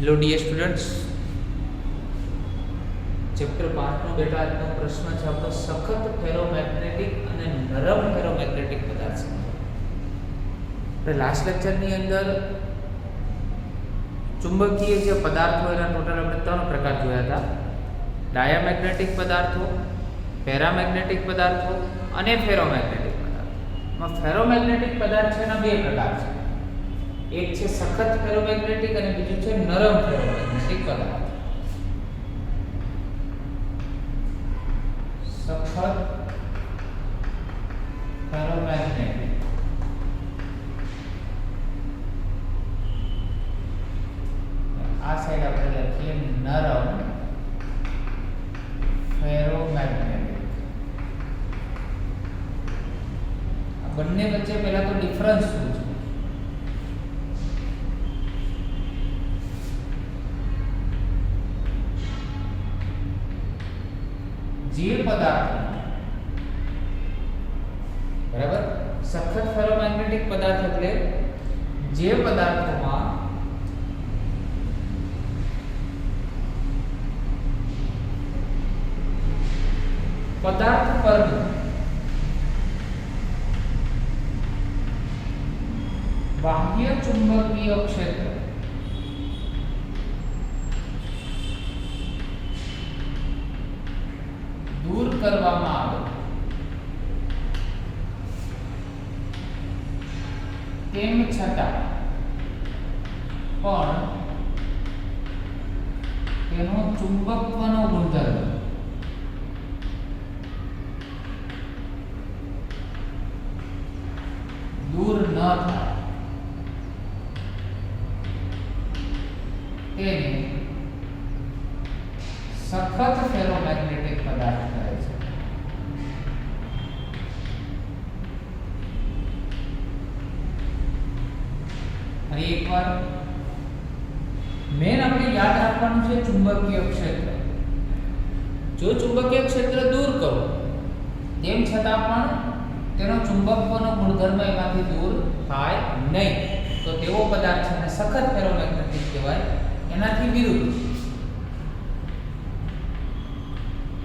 Hello dear students, chapter 5 નો બેટા આજનો પ્રશ્ન છે આપણો સખત ફેરોમેગ્નેટિક અને નરમ ફેરોમેગ્નેટિક પદાર્થ છે. આપણે લાસ્ટ લેક્ચરની અંદર ચુંબકીય જે પદાર્થો એના ટોટલ આપણે 3 પ્રકાર જોયા હતા. ડાયામેગ્નેટિક પદાર્થો, પેરામેગ્નેટિક પદાર્થો અને ફેરોમેગ્નેટિક પદાર્થો. માં ફેરોમેગ્નેટિક પદાર્થ છે એના 2 પ્રકાર છે. એક છે સખત ફેરોમેગ્નેટિક અને બીજું છે નરમ ફેરોમેગ્નેટિક પદાર્થ. સખત ફેરોમેગ્નેટિક આ સાઈડ આપણે લખીએ નરમ ફેરોમેગ્નેટિક. આ બંને વચ્ચે પહેલા તો ડિફરન્સ શું છે? જે પદાર્થ બરાબર સખત ફેરોમેગ્નેટિક પદાર્થ એટલે જે પદાર્થોમાં પદાર્થ પરનું બાહ્ય ચુંબકીય ક્ષેત્ર દૂર કરવામાં આવે તેમ છતાં પણ તેનો ચુંબકત્વનો ગુણધર્મ દૂર ન થાય તેને સખત ફેરોમેગ્નેટિક પદાર્થ કહે છે. અને એકવાર મેન આપણે યાદ રાખવાનું છે ચુંબકીય ક્ષેત્ર. જો ચુંબકીય ક્ષેત્ર દૂર કરો તેમ છતાં પણ તેનો ચુંબકત્વનો ગુણધર્મ એમાંથી દૂર થાય નહીં તો તેવો પદાર્થ છે સખત ફેરોમેગ્નેટિક કહેવાય. એનાથી વિરુદ્ધ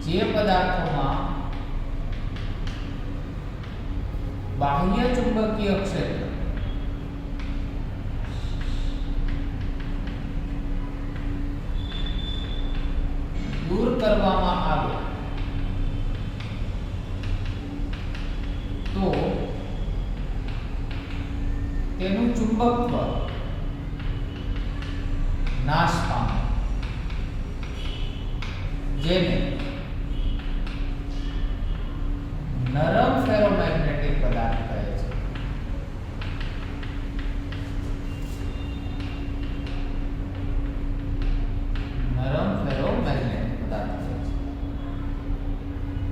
જે પદાર્થોમાં બાહ્ય ચુંબકીય ક્ષેત્ર દૂર કરવામાં આવે તો તેનું ચુંબકત્વ નાશ પામે, જેને નરમ ફેરોમેગ્નેટિક પદાર્થ કહે છે. નરમ ફેરોમેગ્નેટિક પદાર્થ કહે છે.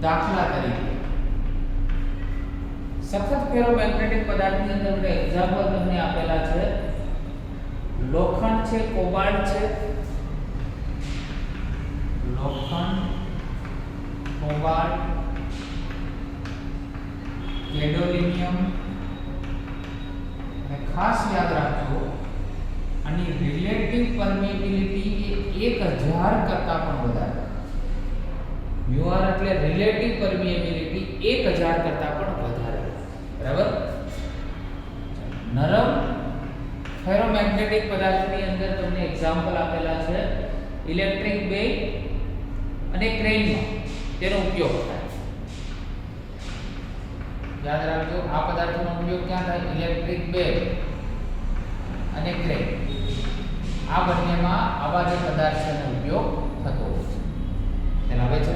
દાખલા તરીકે સખત ફેરોમેગ્નેટિક પદાર્થની અંદર એક્ઝામ્પલ તમને આપેલા છે. લોખંડ છે, કોબાલ્ટ છે, લોખંડ, કોબાલ્ટ, ગેડોલિનિયમ. અને ખાસ યાદ રાખજો આની રિલેટિવ પરમિએબિલિટી એ 1000 કરતા પણ વધારે. μr એટલે રિલેટિવ પરમિએબિલિટી 1000 કરતા પણ વધારે. બરાબર. નરમ ફેરોમેગ્નેટિક પદાર્થની અંદર તમને એક્ઝામ્પલ આપેલા છે. ઇલેક્ટ્રિક બેગ અને ક્રેનમાં તેનો ઉપયોગ થાય. યાદ રાખજો આ પદાર્થનો ઉપયોગ ક્યાં થાય? ઇલેક્ટ્રિક બેગ અને ક્રેન. આ બંનેમાં આવા જે પદાર્થ છે એનો ઉપયોગ થતો હોય છે. ખ્યાલ આવે છે?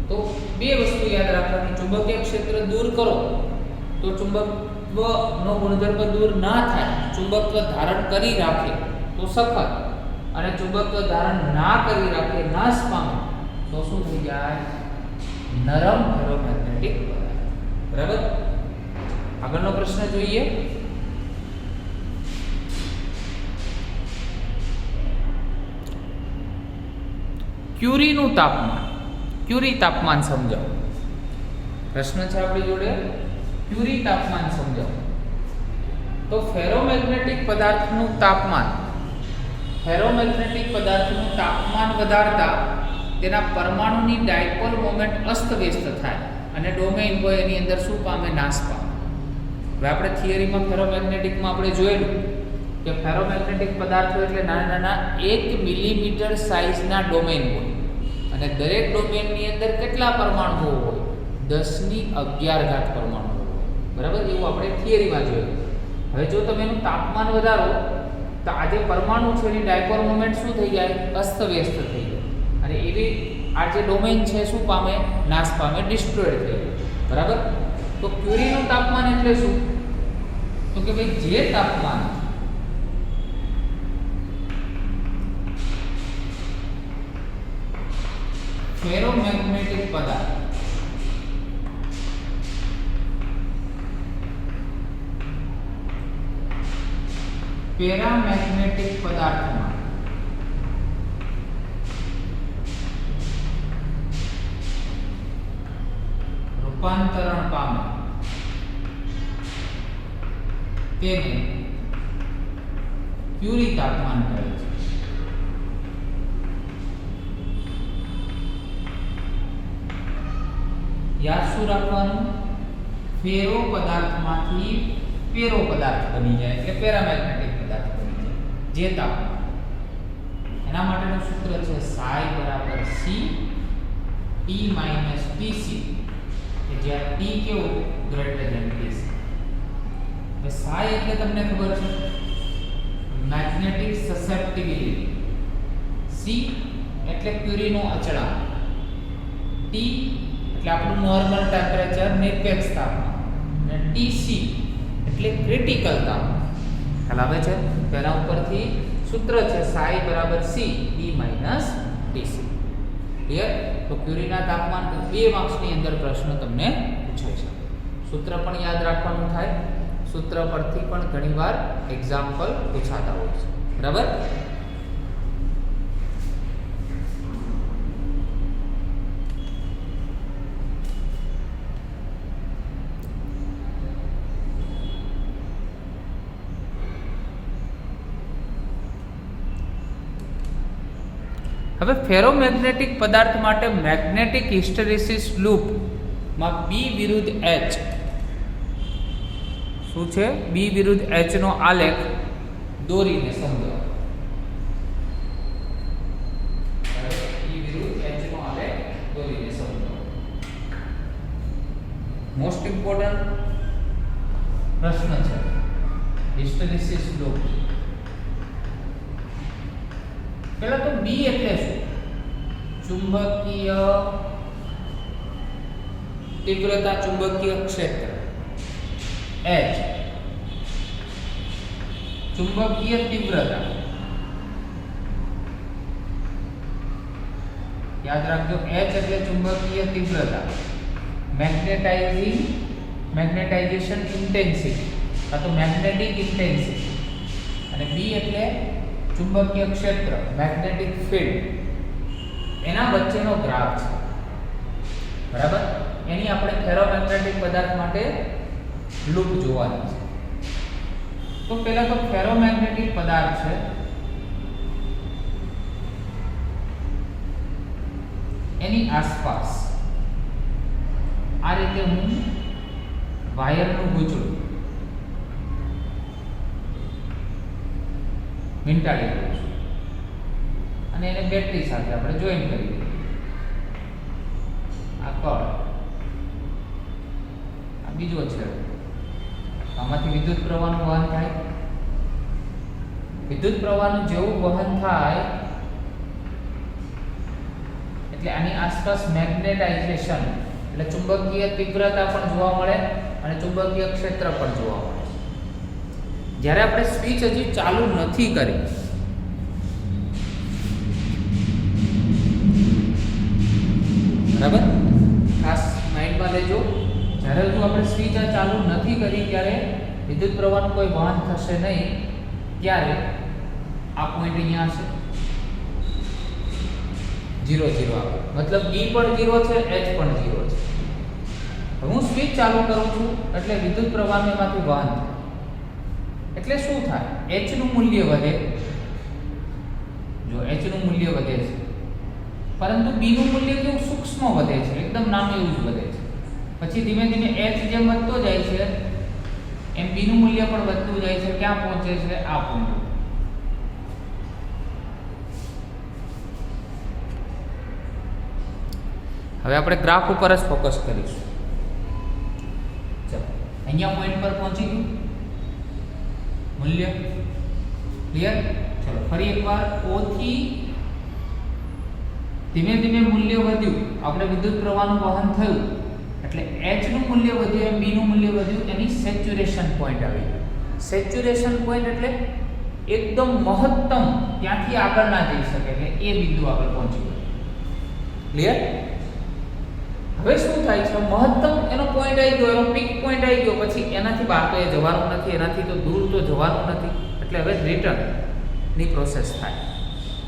તો બે વસ્તુ યાદ રાખવાની. ચુંબકીય ક્ષેત્ર દૂર કરો તો ચુંબકત્વનો ગુણધર્મ દૂર ના થાય, ચુંબકત્વ ધારણ કરી રાખે તો સખત, અને ચુંબકત્વ ધારણ ના કરી રાખે, નાશ પામે તો શું થઈ જાય? નરમ ફેરોમેગ્નેટિક પદાર્થ. બરાબર. આગળનો પ્રશ્ન જોઈએ. ક્યુરીનું તાપમાન. ક્યુરી તાપમાન સમજાવો. પ્રશ્ન છે આપણી જોડે ક્યુરી તાપમાન સમજાવો. તો ફેરોમેગ્નેટિક પદાર્થનું તાપમાન ફેરોમેગ્નેટિક પદાર્થનું તાપમાન વધારતા તેના પરમાણુની ડાયપોલ મોમેન્ટ અસ્તવ્યસ્ત થાય અને ડોમેઇન હોય એની અંદર શું પામે? નાશ પામે. હવે આપણે થિયરીમાં ફેરોમેગ્નેટિકમાં આપણે જોયેલું કે ફેરોમેગ્નેટિક પદાર્થો એટલે નાના નાના 1 મિલીમીટર સાઇઝના ડોમેઇન હોય અને દરેક ડોમેઇનની અંદર કેટલા પરમાણુઓ હોય? 10⁻11 પરમાણુઓ હોય. બરાબર? એવું આપણે થિયરીમાં જોયેલું. હવે જો તમે એનું તાપમાન વધારો તો આ જે પરમાણુ છે એની ડાયપોલ મોમેન્ટ શું થઈ જાય? અસ્તવ્યસ્ત થઈ જાય અને એવી આ જે ડોમેઇન છે શું પામે? નાશ પામે, ડિસ્ટ્રોય થઈ જાય. બરાબર? તો ક્યુરીનું તાપમાન એટલે શું? તો કે ભાઈ જે તાપમાન ફેરોમેગ્નેટિક પદાર્થ પેરામેગ્નેટિક પદાર્થમાં રૂપાંતરણ પામે તેને ક્યુરી તાપમાન કહે છે. યાદ શું રાખવાનું? ફેરો પદાર્થમાંથી પેરો પદાર્થ બની જાય એટલે પેરામેગ્નેટિક પદાર્થ બની જાય જે તાપમાન. એના માટેનું સૂત્ર છે psi બરાબર c T માઈનસ Tc કે જ્યાં T કેવું? Greater than Tc. હવે psi એટલે તમને ખબર છે મેગ્નેટિક સસેપ્ટિબિલિટી, c એટલે ક્યુરીનો અચળાંક, T એટલે આપણું નોર્મલ ટેમ્પરેચર નિરપેક્ષ તાપમાન અને Tc એટલે ક્રિટિકલ તાપમાન. ખ્યાલ આવે છે? તેના ઉપરથી સૂત્ર છે psi બરાબર c T minus Tc. Clear? તો ક્યુરીના તાપમાન 2 માર્ક્સની અંદર પ્રશ્ન તમને પૂછાય છે. સૂત્ર પણ યાદ રાખવાનું થાય. સૂત્ર પરથી પણ ઘણીવાર એક્ઝામ્પલ પૂછાતા હોય છે. બરાબર? હવે ફેરોમેગ્નેટિક પદાર્થ માટે મેગ્નેટિક હિસ્ટેરેસિસ લૂપ માં B વિરુદ્ધ H શું છે? B વિરુદ્ધ H નો આલેખ દોરીને સમજો. B વિરુદ્ધ H નો આલેખ દોરીને સમજો. મોસ્ટ ઇમ્પોર્ટન્ટ પ્રશ્ન છે હિસ્ટેરેસિસ લૂપ. પહેલા તો B એટલે શું? ચુંબકીય તીવ્રતા, ચુંબકીય ક્ષેત્ર. H ચુંબકીય તીવ્રતા. યાદ રાખજો H એટલે ચુંબકીય તીવ્રતા. મેગ્નેટાઇઝેશન ઇન્ટેન્સિટી અથવા તો મેગ્નેટિક ઇન્ટેન્સિટી. અને B એટલે ચુંબકીય ક્ષેત્ર, મેગ્નેટિક ફિલ્ડ. એના વચ્ચેનો ગ્રાફ છે. બરાબર? એની આપણે ફેરોમેગ્નેટિક પદાર્થ માટે લૂપ જોવાની છે. તો પહેલા તો ફેરોમેગ્નેટિક પદાર્થ છે એની આસપાસ આ રીતે હું વાયરનું ગૂંચળું વીંટાળી દઉં છું અને એને બેટરી સાથે આપણે જોઈન કરી દઈએ. આ કળ, આ બીજો છેડો. આમાંથી વિદ્યુત પ્રવાહનું વહન થાય. વિદ્યુત પ્રવાહનું જેવું વહન થાય એટલે આની આસપાસ મેગ્નેટાઇઝેશન એટલે ચુંબકીય તીવ્રતા પણ જોવા મળે અને ચુંબકીય ક્ષેત્ર પણ જોવા મળે. જ્યારે આપણે સ્વિચ હજી ચાલુ નથી કરી, બરાબર? ખાસ માઇન્ડમાં લેજો. જ્યારે જો આપણે સ્વિચ ચાલુ નથી કરી ત્યારે વિદ્યુત પ્રવાહનું કોઈ વહન થશે નહીં. ત્યારે આ પોઈન્ટ અહીંયા હશે 0 0 આવે, મતલબ E પણ 0 છે, H પણ 0 છે. હું સ્વિચ ચાલુ કરું છું એટલે વિદ્યુત પ્રવાહનું એમાંથી વહન થાય. એટલે શું થાય? H નું મૂલ્ય વધે જો h નું મૂલ્ય વધે છે, પરંતુ b નું મૂલ્ય કેવું સૂક્ષ્મ વધે છે, એકદમ નાનું એવું જ વધે છે. પછી ધીમે ધીમે h જેમ વધતો જાય છે એમ b નું મૂલ્ય પણ વધતું જાય છે. ક્યાં પહોંચે છે? આ પોઈન્ટ. હવે આપણે ગ્રાફ ઉપર જ ફોકસ કરીશું. ચલો, અહીંયા પોઈન્ટ પર પહોંચી ગયું મૂલ્ય. ક્લિયર? ચલો ફરી એકવાર O થી ધીમે ધીમે મૂલ્ય વધ્યું, આપણે વિદ્યુત પ્રવાહનું વહન થયું એટલે h નું મૂલ્ય વધ્યું એમ b નું મૂલ્ય વધ્યું, એની સેચ્યુરેશન પોઈન્ટ આવી ગયો. સેચ્યુરેશન પોઈન્ટ એટલે એકદમ મહત્તમ, ત્યાંથી આગળ ના જઈ શકે એટલે એ બિંદુ આગળ પહોંચી ગયો. ક્લિયર? હવે શું થાય છે? મહત્તમ એનો પોઈન્ટ આવી ગયો, એનો પીક પોઈન્ટ આવી ગયો, પછી એનાથી બહાર તો એ જવાનું નથી, એનાથી તો દૂર તો જવાનું નથી, એટલે હવે રિટર્ન ની પ્રોસેસ થાય.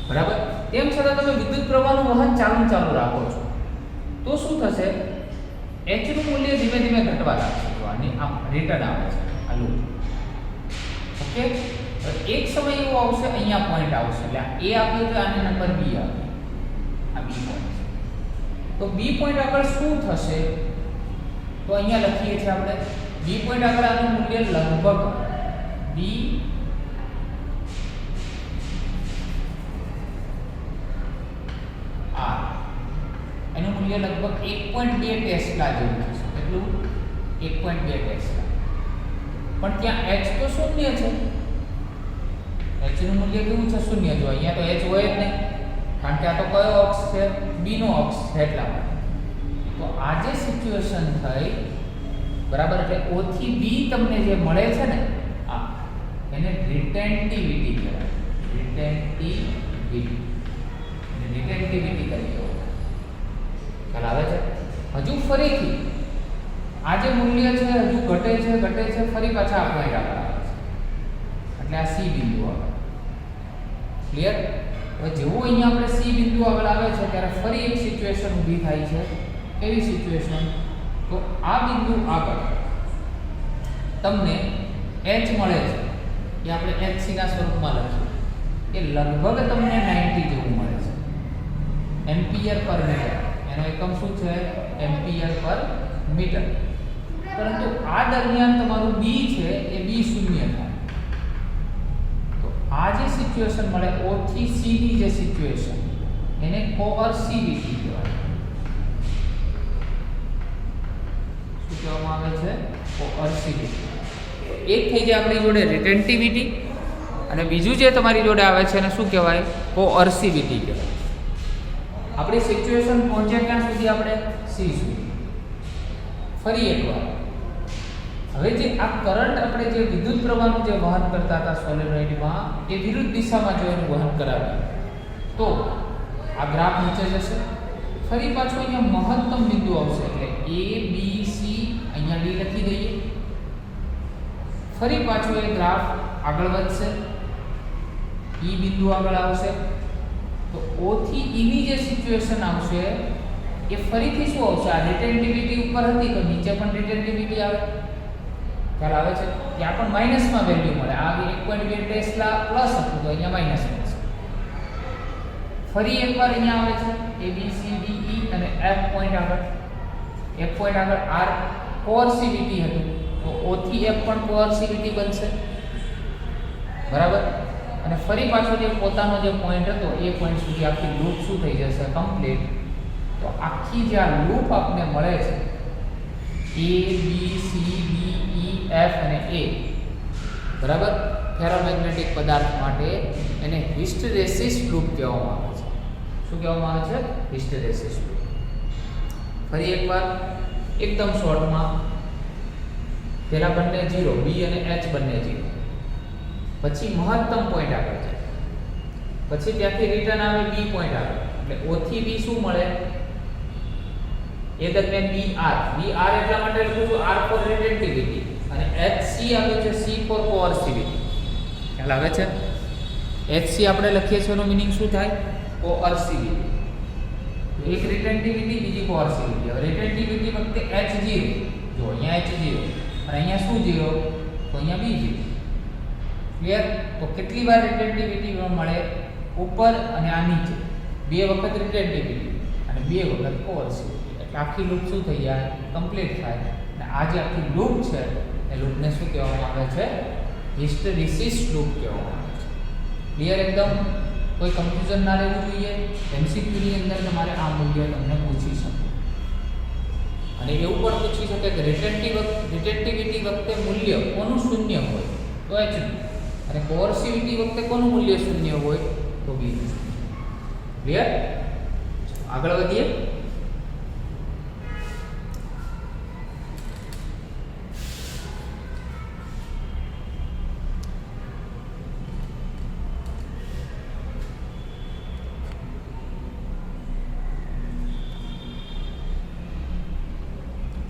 બરાબર? તેમ છતાં તમે વિદ્યુત પ્રવાહનું વહન ચાલુ રાખો છો તો શું થશે? h નું મૂલ્ય ધીમે ધીમે ઘટવા લાગશે. તો આની આમ રિટર્ન આવે છે આ લૂપ. ઓકે, એક સમય એવો આવશે, અહીંયા પોઈન્ટ આવશે, એટલે a આપ્યો તો આને નંબર b આવે, આ b પોઈન્ટ. તો b પોઈન્ટ આગળ શું થશે? તો અહીંયા લખીએ છીએ આપણે b પોઈન્ટ આગળ આનું મૂલ્ય લગભગ b r, એનું મૂલ્ય લગભગ 1.2 ટેસ્લા જેવું થશે. કેટલું? 1.2 ટેસ્લા. પણ ત્યાં h તો શૂન્ય છે, h નું મૂલ્ય કેવું છે? શૂન્ય. જો અહીંયા તો h હોય જ નહીં, કારણ કે આ તો કયો અક્ષ છે? b નો અક્ષ છે, એટલા માટે. તો આ જે સિચ્યુએશન થઈ, બરાબર, એટલે o થી b તમને જે મળે છે ને, આ એને રિટેન્ટિવિટી કહેવાય. રિટેન્ટિવિટી તરીકે ખ્યાલ આવે છે? હજુ ફરીથી આ જે મૂલ્ય છે હજુ ઘટે છે, ફરી પાછા આ પોઈન્ટ આગળ આવે છે, એટલે આ c બિંદુ આવે. ક્લિયર? હવે જેવું અહીંયા આપણે c બિંદુ આગળ આવે છે ત્યારે ફરી એક સિચ્યુએશન ઊભી થાય છે. કેવી સિચ્યુએશન? તો આ બિંદુ આગળ તમને h મળે છે, એ આપણે hc ના સ્વરૂપમાં લખીએ કે લગભગ તમને 90 જેવું મળે છે, એમ્પિયર પર મીટર. એનો એકમ શું છે? એમ્પિયર પર મીટર. પરંતુ આ દરમિયાન તમારું b છે એ b શૂન્ય થાય. તો આ જે સિચ્યુએશન મળે o થી c ની જે સિચ્યુએશન, એને કોઅર્સિવિટી કહેવાય. શું કહેવામાં આવે છે? કોઅર્સિવિટી. એક થઈ જાય આપણી જોડે રિટેન્ટિવિટી, અને બીજું જે તમારી જોડે આવે છે એને શું કહેવાય? કોઅર્સિવિટી કહેવાય. આપણી સિચ્યુએશન પહોંચે ક્યાં સુધી? આપણે c સુધી. ફરી એકવાર હવે જે આ કરંટ આપણે જે વિદ્યુત પ્રવાહનું જે વહન કરતા હતા સોલેનોઇડમાં, એ વિરુદ્ધ દિશામાં જો એનું વહન કરાવીએ તો આ ગ્રાફ નીચે જશે. ફરી પાછું અહીંયા મહત્તમ બિંદુ આવશે, એટલે a b c, અહીંયા d લખી દઈએ. ફરી પાછું એ ગ્રાફ આગળ વધશે, e બિંદુ આગળ આવશે. તો o થી e ની જે સિચ્યુએશન આવશે એ ફરીથી શું આવશે? આ રિટેન્ટિવિટી ઉપર હતી તો નીચે પણ રિટેન્ટિવિટી આવે. ખ્યાલ આવે છે? ત્યાં પણ માઇનસમાં વેલ્યુ મળે. આ 1.2 ટેસ્લા પ્લસ હતું તો અહીંયા માઇનસ મળશે. ફરી એકવાર અહીંયા આવે છે a b c d e અને f પોઈન્ટ આગળ. f પોઈન્ટ આગળ r કોઅર્સિવિટી હતું તો o થી f પણ કોઅર્સિવિટી બનશે. બરાબર? અને ફરી પાછો જે પોતાનો જે પોઈન્ટ હતો એ પોઈન્ટ સુધી આખી લૂપ શું થઈ જશે? કમ્પ્લીટ. તો આખી જે આ લૂપ આપને મળે છે a b c d e f અને a, બરાબર, ફેરોમેગ્નેટિક પદાર્થ માટે એને હિસ્ટેરેસિસ લૂપ કહેવામાં આવે છે. શું કહેવામાં આવે છે? Hysteresis loop. ફરી એકવાર એકદમ શોર્ટમાં, પહેલા બંને 0, b અને h બંને 0, પછી મહત્તમ પોઈન્ટ આગળ જાય, પછી ત્યાંથી રિટર્ન આવે b પોઈન્ટ આગળ, એટલે o થી b શું મળે? એ દરમિયાન br એટલા માટે લખું છું r ફોર રિટેન્ટિવિટી, અને hc આવે છે c ફોર કોઅર્સિવિટી. ખ્યાલ આવે છે? hc આપણે લખીએ છીએ, એનો મીનિંગ શું થાય? કોઅર્સિવિટી. એક રિટેન્ટિવિટી, બીજી કોઅર્સિવિટી. હવે રિટેન્ટિવિટી વખતે h0, જો અહીંયા h0 અને અહીંયા શું 0? તો અહીંયા b0. ક્લિયર? તો કેટલી વાર રિટેન્ટિવિટી મળે? ઉપર અને આ નીચે 2 વખત રિટેન્ટિવિટી અને 2 વખત કોર્સિવિટી, એટલે આખી લૂપ શું થઈ જાય, કમ્પ્લીટ થાય. અને આ જે આખી લૂપ છે એ લૂપને શું કહેવામાં આવે છે, હિસ્ટેરિસિસ લૂપ કહેવામાં આવે છે. ક્લિયર એકદમ? કોઈ કન્ફ્યુઝન ના રહેવું જોઈએ. એમસીક્યુની અંદર તમારે આ મૂલ્ય તમને પૂછી શકે અને એવું પણ પૂછી શકે કે રિટેન્ટિવિટી વખતે મૂલ્ય કોનું શૂન્ય હોય તો h અને કોર્સિવિટી વખતે કોનું મૂલ્ય શૂન્ય હોય તો b. ક્લિયર? આગળ વધીએ.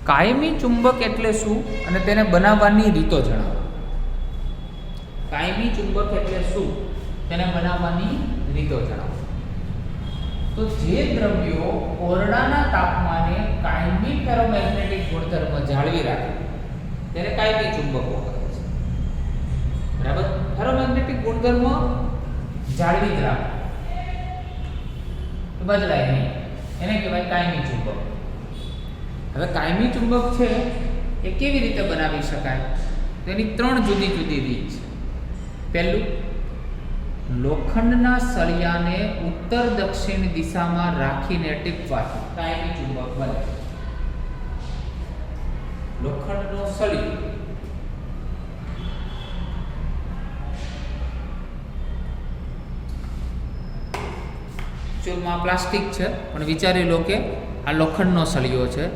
કાયમી ચુંબક એટલે શું અને તેને બનાવવાની રીતો જણાવો. કાયમી ચુંબક એટલે શું, તેને બનાવવાની રીતો જણાવો. તો જે દ્રવ્યો ઓરડાના તાપમાને કાયમી ફેરોમેગ્નેટિક ગુણધર્મ જાળવી રાખે તેને કાયમી ચુંબકો કહે છે. બરાબર? ફેરોમેગ્નેટિક ગુણધર્મ જાળવી જ રાખે, બદલાય નહીં, એને કહેવાય કાયમી ચુંબક. હવે કાયમી ચુંબક છે એ કેવી રીતે બનાવી શકાય? તો એની 3 જુદી જુદી રીત છે. પહેલું, લોખંડના સળિયાને ઉત્તર દક્ષિણ દિશામાં રાખીને ટીપવાથી કાયમી ચુંબક બને. લોખંડનો સળિયો ચૂરમાં પ્લાસ્ટિક છે પણ વિચારી લો કે આ લોખંડનો સળિયો છે,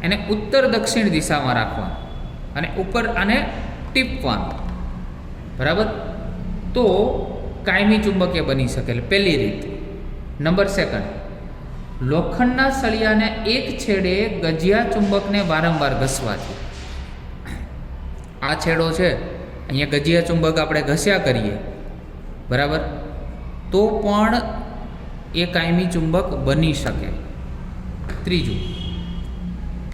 એને ઉત્તર દક્ષિણ દિશામાં રાખવાનું અને ઉપર આને ટીપવાનું. બરાબર? તો કાયમી ચુંબકીય બની શકે. પહેલી રીત. નંબર 2, લોખંડના સળિયાને એક છેડે ગજિયા ચુંબકને વારંવાર ઘસવાથી. આ છેડો છે, અહીંયા ગજિયા ચુંબક આપણે ઘસ્યા કરીએ, બરાબર, તો પણ એ કાયમી ચુંબક બની શકે. ત્રીજું,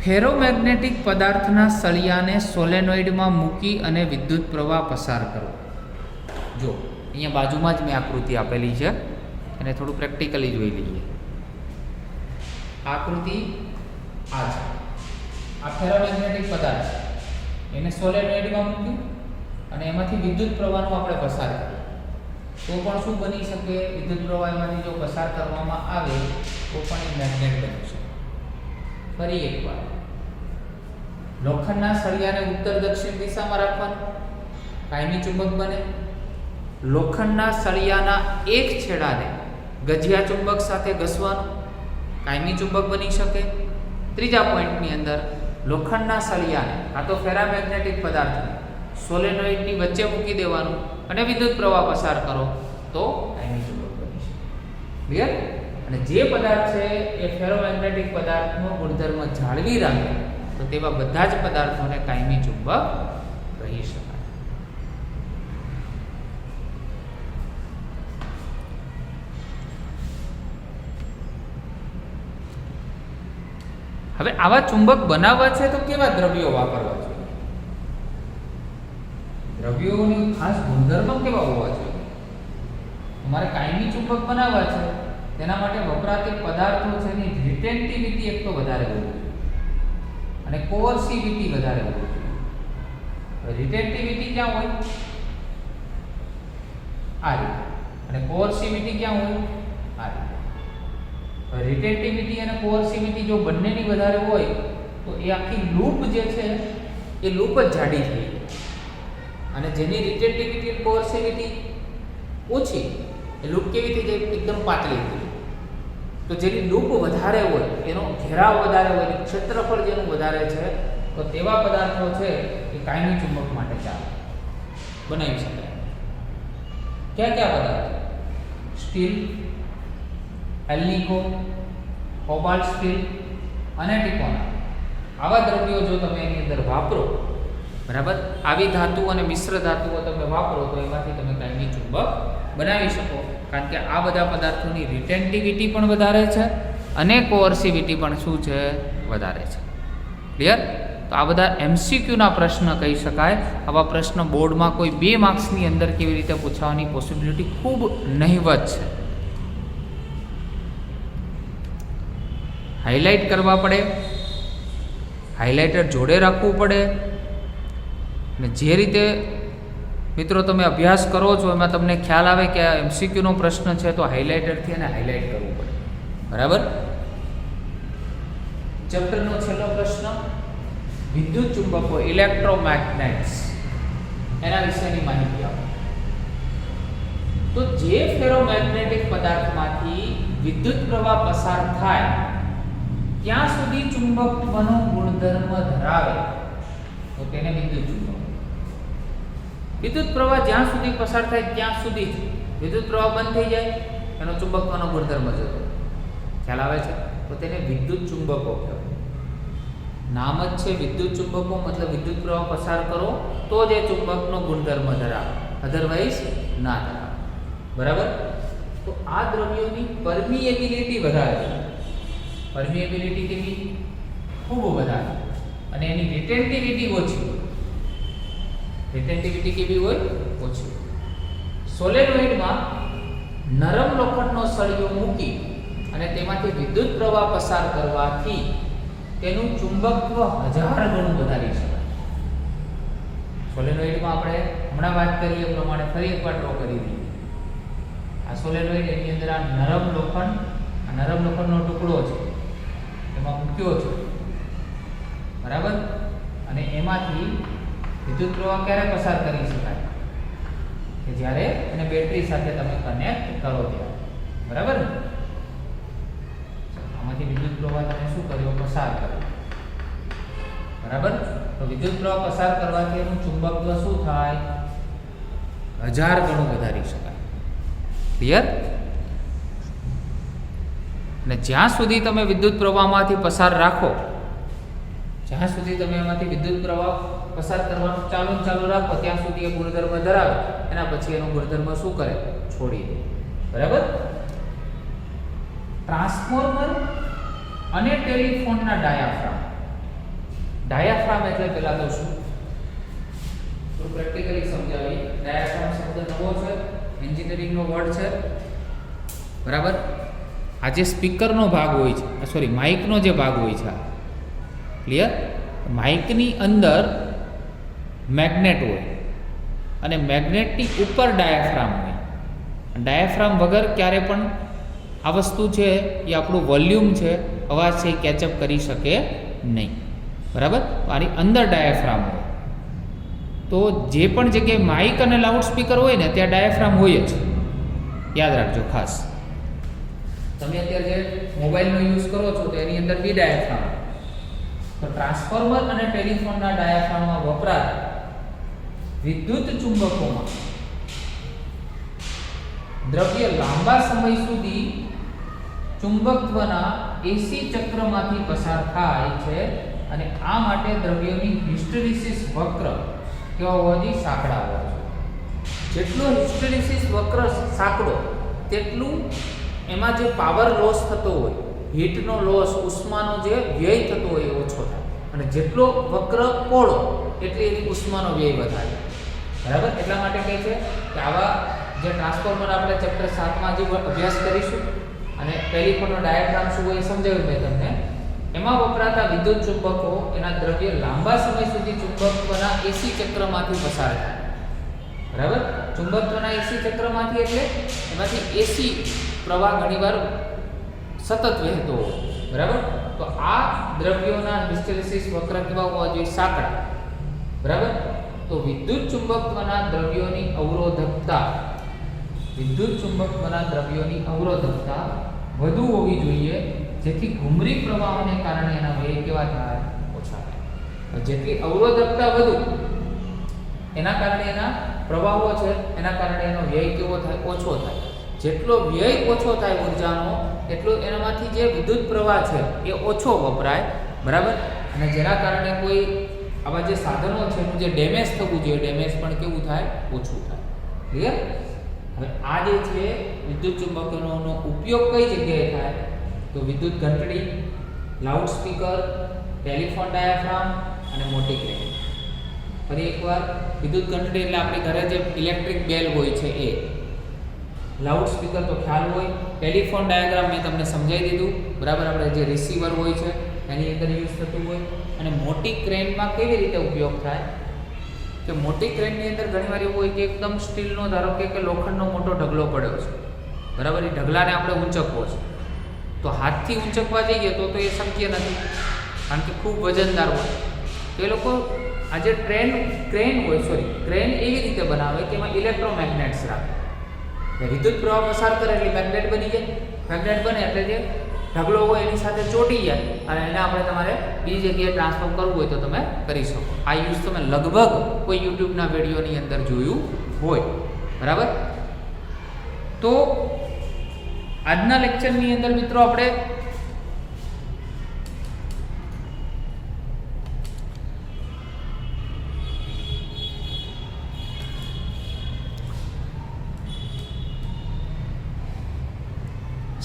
ફેરોમેગ્નેટિક પદાર્થના સળિયાને સોલેનોઇડમાં મૂકી અને વિદ્યુત પ્રવાહ પસાર કરો. જો અહીંયા બાજુમાં જ મેં આકૃતિ આપેલી છે, એને થોડું પ્રેક્ટિકલી જોઈ લઈએ. આકૃતિ આ છે. આ ફેરોમેગ્નેટિક પદાર્થ એને સોલેનોઇડમાં મૂક્યું અને એમાંથી વિદ્યુત પ્રવાહનો આપણે પસાર કરીએ તો પણ શું બની શકે? વિદ્યુત પ્રવાહ એમાંથી જો પસાર કરવામાં આવે તો પણ એ મેગ્નેટ બની શકે. ફરી એકવાર, લોખંડના સળિયાને ઉત્તર દક્ષિણ દિશામાં રાખવાનું, કાયમી ચુંબક બને. લોખંડના સળિયાના એક છેડાને ગજિયા ચુંબક સાથે ઘસવાનું, કાયમી ચુંબક બની શકે. ત્રીજા પોઈન્ટની અંદર, લોખંડના સળિયાને કાં તો ફેરામેગ્નેટિક પદાર્થને સોલેનોઇડની વચ્ચે મૂકી દેવાનું અને વિદ્યુત પ્રવાહ પસાર કરો તો કાયમી ચુંબક બની શકે. ક્લિયર? અને જે પદાર્થ છે એ ફેરોમેગ્નેટિક પદાર્થનો ગુણધર્મ જાળવી રાખે તો તેવા બધા જ પદાર્થોને કાયમી ચુંબક કહી શકાય. હવે આવા ચુંબક બનાવવા છે તો કેવા દ્રવ્યો વાપરવા જોઈએ? દ્રવ્યોની ખાસ ગુણધર્મ કેવા હોવા જોઈએ? તમારે કાયમી ચુંબક બનાવવા છે તેના માટે વપરાતી પદાર્થો છે એની રિટેન્ટિવિટી એક તો વધારે હોવી જોઈએ અને કોર્સિવિટી વધારે હોવી જોઈએ. રિટેન્ટિવિટી ક્યાં હોય? આ રીતે. અને કોર્સિવિટી ક્યાં હોય? આ રીતે. રિટેન્ટિવિટી અને કોર્સિવિટી જો બંનેની વધારે હોય તો એ આખી લૂપ જે છે એ લૂપ જ જાડી થઈ જાય. અને જેની રિટેન્ટિવિટી અને કોર્સિવિટી ઓછી એ લૂપ કેવી થઈ જાય? એકદમ પાતળી થઈ જાય. તો જેની લૂપ વધારે હોય, એનો ઘેરાવ વધારે હોય, ક્ષેત્રફળ જેનું વધારે છે તો તેવા પદાર્થો છે એ કાયમી ચુંબક માટે ચાલે, બનાવી શકાય. કયા કયા પદાર્થો? સ્ટીલ, એલ્નિકો, કોબાલ્ટ સ્ટીલ અને ટીકોના. આવા દ્રવ્યો જો તમે એની અંદર વાપરો, બરાબર, આવી ધાતુ અને મિશ્ર ધાતુઓ તમે વાપરો તો એમાંથી તમે કાયમી ચુંબક બનાવી શકો. કારણ કે આ બધા પદાર્થોની રિટેન્ટિવિટી પણ વધારે છે અને કોર્સિવિટી પણ શું છે? વધારે છે. ક્લિયર? તો આ બધા MCQના પ્રશ્ન કહી શકાય. આવા પ્રશ્ન બોર્ડમાં કોઈ 2 માર્ક્સની અંદર કેવી રીતે પૂછવાની પોસિબિલિટી ખૂબ નહિવત છે. હાઇલાઇટ કરવા પડે, હાઇલાઇટર જોડે રાખવું પડે, અને જે રીતે મિત્રો તમે અભ્યાસ કરો છો એમાં તમને ખ્યાલ આવે કે આ MCQનો પ્રશ્ન છે તો હાઇલાઇટરથી એને હાઇલાઇટ કરવું પડે. બરાબર. ચેપ્ટરનો છેલ્લો પ્રશ્ન વિદ્યુત ચુંબકો ઇલેક્ટ્રોમેગ્નેટ્સ એના વિશેની માહિતી આપો. તો જે ફેરોમેગ્નેટિક પદાર્થમાંથી વિદ્યુત પ્રવાહ પસાર થાય ત્યાં સુધી ચુંબકત્વનો ગુણધર્મ ધરાવે તો તેને વિદ્યુત ચુંબક. વિદ્યુત પ્રવાહ જ્યાં સુધી પસાર થાય ત્યાં સુધી જ વિદ્યુત પ્રવાહ બંધ થઈ જાય એનો ચુંબકત્વનો ગુણધર્મ જતો. ખ્યાલ આવે છે? તો તેને વિદ્યુત ચુંબકો કહેવાય. નામ જ છે વિદ્યુત ચુંબકો, મતલબ વિદ્યુત પ્રવાહ પસાર કરો તો જ એ ચુંબકનો ગુણધર્મ ધરાવે, અધરવાઇઝ ના ધરાવે. બરાબર. તો આ દ્રવ્યોની પરમિએબિલિટી વધારે છે. પરમિએબિલિટી કેવી? ખૂબ વધારે. અને એની રિટેન્ટિવિટી ઓછી. રિટેન્ટિવિટી કેવી હોય? ઓછી. સોલેનોઇડમાં નરમ લોખંડનો સળિયો મૂકી અને તેમાંથી વિદ્યુત પ્રવાહ પસાર કરવાથી તેનું ચુંબકત્વ 1000 ગણું વધારી શકાય. સોલેનોઇડમાં આપણે હમણાં વાત કરી એ પ્રમાણે ફરી એકવાર ડ્રો કરી દઈએ. આ સોલેનોઇડ એની અંદર આ નરમ લોખંડનો ટુકડો છે એમાં મૂક્યો છે. બરાબર. અને એમાંથી વિદ્યુત પ્રવાહ ક્યારે પસાર કરી શકાય? કે જ્યારે એને બેટરી સાથે તમે કનેક્ટ કરો ત્યારે. બરાબર ને? આમાંથી વિદ્યુત પ્રવાહ તમે શું કર્યો? પસાર કર્યો. બરાબર. તો વિદ્યુત પ્રવાહ પસાર કરવાથી એનું ચુંબકત્વ શું થાય? 1000 ગણું વધારી શકાય. ક્લિયર? અને જ્યાં સુધી તમે વિદ્યુત પ્રવાહમાંથી પસાર રાખો, જ્યાં સુધી તમે એમાંથી વિદ્યુત પ્રવાહ પસાર કરવાનું ચાલુ રાખો ત્યાં સુધી એ ગુણધર્મ ધરાવે. એના પછી એનો ગુણધર્મ શું કરે? છોડી દે. બરાબર. ટ્રાન્સફોર્મર અને ટેલિફોનના ડાયાફ્રામ. ડાયાફ્રામ એટલે પહેલા તો શું? તો પ્રેક્ટિકલી સમજાવી. ડાયાફ્રામ શબ્દ નવો છે, એન્જિનિયરિંગનો વર્ડ છે. બરાબર. આ જે સ્પીકરનો ભાગ હોય છે, સોરી માઇકનો જે ભાગ હોય છે, ક્લિયર? માઇકની અંદર મેગ્નેટ હોય અને મેગ્નેટની ઉપર ડાયાફ્રામ હોય. ડાયાફ્રામ વગર ક્યારે પણ આ વસ્તુ છે એ આપણું વોલ્યુમ છે, અવાજ છે, એ કેચઅપ કરી શકે નહીં. બરાબર. તો આની અંદર ડાયાફ્રામ હોય. તો જે પણ જગ્યાએ માઇક અને લાઉડ સ્પીકર હોય ને ત્યાં ડાયાફ્રામ હોય જ. યાદ રાખજો ખાસ. તમે અત્યારે જે મોબાઈલનો યુઝ કરો છો તો એની અંદર બી ડાયાફ્રામ. તો ટ્રાન્સફોર્મર અને ટેલિફોનના ડાયાફ્રામમાં વપરાતા વિદ્યુત ચુંબકોમાં દ્રવ્ય લાંબા સમય સુધી ચુંબકત્વના AC ચક્રમાંથી પસાર થાય છે અને આ માટે દ્રવ્યોની હિસ્ટેરિસિસ વક્ર કેવો હોવો જોઈએ? સાંકડા હોવા જોઈએ. જેટલો હિસ્ટેરિસિસ વક્ર સાંકડો તેટલું એમાં જે પાવર લોસ થતો હોય, હીટનો લોસ, ઉષ્માનો જે વ્યય થતો હોય એ ઓછો થાય. અને જેટલો વક્ર પહોળો એટલે એની ઉષ્માનો વ્યય વધારે. બરાબર. એટલા માટે કહે છે કે આવા જે ટ્રાન્સફોર્મર આપણે ચેપ્ટર 7માં જે અભ્યાસ કરીશું અને ટેલિફોનનો ડાયાગ્રામ શું હોય એ સમજાવ્યું મેં તમને. એમાં વપરાતા વિદ્યુત ચુંબકો એના દ્રવ્ય લાંબા સમય સુધી ચુંબકત્વના AC ચક્રમાંથી પસાર થાય. બરાબર. ચુંબકત્વના AC ચક્રમાંથી એટલે એમાંથી AC પ્રવાહ ઘણીવાર સતત વહેતો હોય. બરાબર. તો આ દ્રવ્યોના હિસ્ટેરિસિસ વક્ર કેવા હોવા જોઈએ? સાંકડા. બરાબર. તો વિદ્યુત ચુંબકત્વના દ્રવ્યોની અવરોધકતા, વિદ્યુત ચુંબકત્વના દ્રવ્યોની અવરોધકતા વધુ હોવી જોઈએ જેથી ઘુમરી પ્રવાહોને કારણે એના વેગ કેવા થાય? ઓછા થાય. જેટલી અવરોધકતા વધુ એના કારણે એના પ્રવાહો છે એના કારણે એનો વ્યય કેવો થાય? ઓછો થાય. જેટલો વ્યય ઓછો થાય ઉર્જાનો એટલો એનામાંથી જે વિદ્યુત પ્રવાહ છે એ ઓછો વપરાય. બરાબર. અને જેના કારણે કોઈ આવા જે સાધનો છે એનું જે ડેમેજ થવું જોઈએ ડેમેજ પણ કેવું થાય? ઓછું થાય. ક્લિયર? હવે આ જે છે વિદ્યુત ચુંબકોનો ઉપયોગ કઈ જગ્યાએ થાય? તો વિદ્યુત ઘંટડી, લાઉડ સ્પીકર, ટેલિફોન ડાયાફ્રામ, અને મોટી ક્રેન. ફરી એકવાર વિદ્યુત ઘંટડી એટલે આપણી ઘરે જે ઇલેક્ટ્રિક બેલ હોય છે એ, લાઉડ સ્પીકર તો ખ્યાલ હોય, ટેલિફોન ડાયાગ્રામ મેં તમને સમજાવી દીધું બરાબર. આપણે જે રિસીવર હોય છે એની અંદર યુઝ થતું હોય. અને મોટી ક્રેનમાં કેવી રીતે ઉપયોગ થાય કે મોટી ક્રેનની અંદર ઘણીવાર એવું હોય કે એકદમ સ્ટીલનો ધારો કે લોખંડનો મોટો ઢગલો પડ્યો છે બરાબર. એ ઢગલાને આપણે ઊંચકવો છે તો હાથથી ઊંચકવા જઈએ તો એ શક્ય નથી કારણ કે ખૂબ વજનદાર હોય. તો એ લોકો આ જે ક્રેન એવી રીતે બનાવે કે એમાં ઇલેક્ટ્રોમેગ્નેટ્સ રાખે. વિદ્યુત પ્રવાહ પસાર કરે એટલે મેગ્નેટ બની જાય. મેગ્નેટ બને એટલે જે ઢગલો હોય એની સાથે ચોંટી જાય અને એને આપણે તમારે બીજી જગ્યાએ ટ્રાન્સફર કરવું હોય તો તમે કરી શકો. આ યુઝ તમે લગભગ કોઈ યુટ્યુબના વિડીયોની અંદર જોયું હોય બરાબર. તો આજના લેક્ચરની અંદર મિત્રો આપણે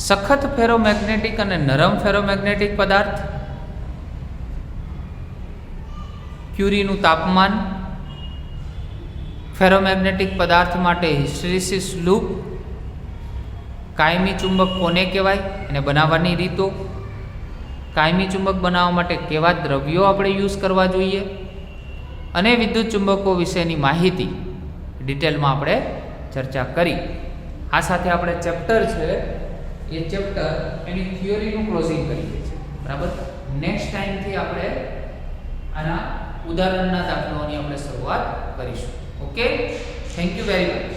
સખત ફેરોમેગ્નેટિક અને નરમ ફેરોમેગ્નેટિક પદાર્થ, ક્યુરીનું તાપમાન, ફેરોમેગ્નેટિક પદાર્થ માટે હિસ્ટેરિસિસ લૂપ, કાયમી ચુંબક કોને કહેવાય અને બનાવવાની રીતો, કાયમી ચુંબક બનાવવા માટે કેવા દ્રવ્યો આપણે યુઝ કરવા જોઈએ અને વિદ્યુત ચુંબકો વિશેની માહિતી ડિટેલમાં આપણે ચર્ચા કરી. આ સાથે આપણે ચેપ્ટર છે એ ચેપ્ટર એની થિયરીનું ક્લોઝિંગ કરીએ છીએ બરાબર. નેક્સ્ટ ટાઈમથી આપણે આના ઉદાહરણના દાખલાઓની આપણે શરૂઆત કરીશું. Okay, thank you very much.